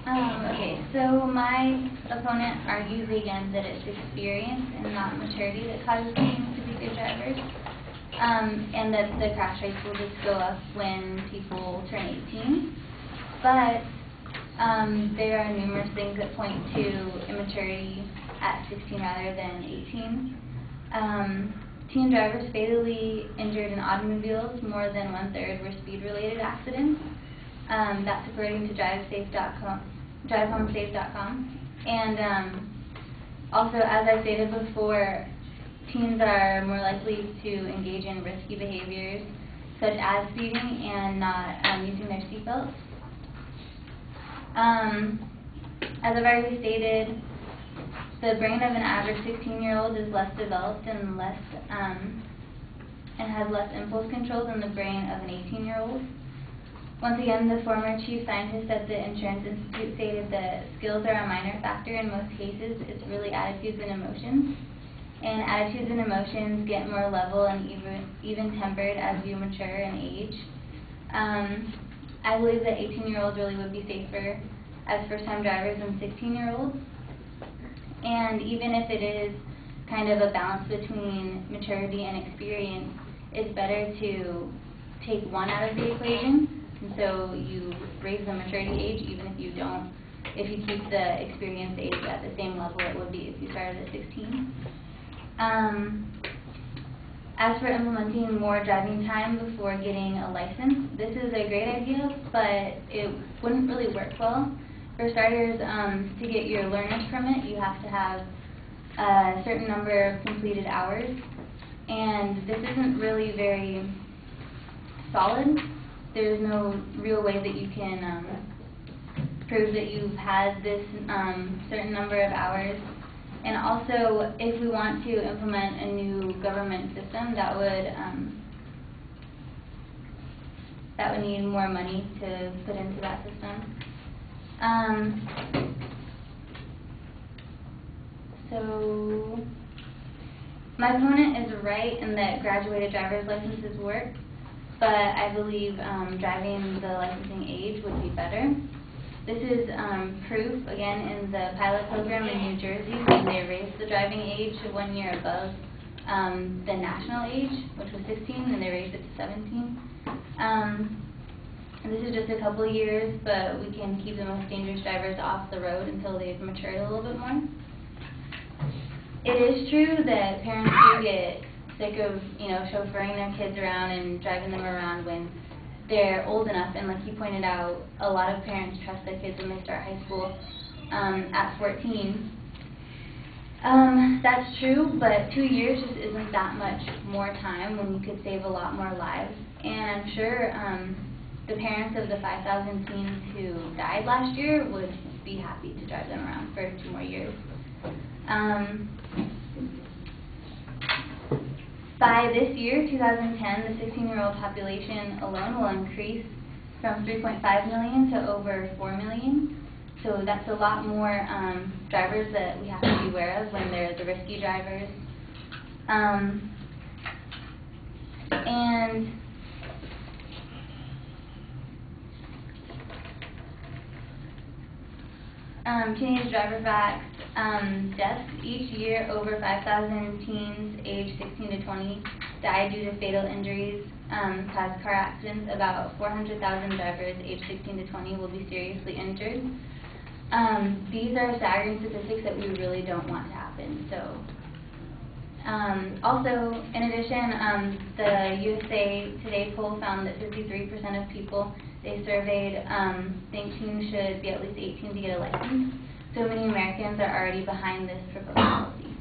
Okay, so my opponent argues again that it's experience and not maturity that causes teens to be good drivers, and that the crash rates will just go up when people turn 18. But there are numerous things that point to immaturity at 16 rather than 18. Teen drivers fatally injured in automobiles, more than 1/3 were speed-related accidents. That's according to drivehomesafe.com. And also, as I stated before, teens are more likely to engage in risky behaviors, such as speeding and not using their seatbelts. As I've already stated, the brain of an average 16-year-old is less developed and has less impulse control than the brain of an 18-year-old. Once again, the former chief scientist at the Insurance Institute stated that skills are a minor factor in most cases. It's really attitudes and emotions. And attitudes and emotions get more level and even-tempered as you mature in age. I believe that 18-year-olds really would be safer as first-time drivers than 16-year-olds. And even if it is kind of a balance between maturity and experience, it's better to take one out of the equation. And so you raise the maturity age even if you don't, if you keep the experience age at the same level it would be if you started at 16. As for implementing more driving time before getting a license, this is a great idea, but it wouldn't really work well. For starters, to get your learner's permit, you have to have a certain number of completed hours, and this isn't really very solid. There's no real way that you can prove that you've had this certain number of hours. And also, if we want to implement a new government system, that would need more money to put into that system. So my opponent is right in that graduated driver's licenses work, but I believe driving the licensing age would be better. This is proof, again, in the pilot program in New Jersey when they raised the driving age 1 year above the national age, which was 16, and they raised it to 17. And this is just a couple of years, but we can keep the most dangerous drivers off the road until they've matured a little bit more. It is true that parents do get sick of, chauffeuring their kids around and driving them around when they're old enough, and like you pointed out, a lot of parents trust their kids when they start high school at 14. That's true, but 2 years just isn't that much more time when you could save a lot more lives. And I'm sure the parents of the 5,000 teens who died last year would be happy to drive them around for 2 more years. By this year, 2010, the 16-year-old population alone will increase from 3.5 million to over 4 million. So that's a lot more drivers that we have to be aware of when they're the risky drivers. And teenage driver facts. Deaths each year, over 5,000 teens aged 16 to 20 die due to fatal injuries caused car accidents. About 400,000 drivers aged 16 to 20 will be seriously injured. These are staggering statistics that we really don't want to happen. So, also, in addition, the USA Today poll found that 53% of people they surveyed think teens should be at least 18 to get a license. So many Americans are already behind this proposed policy.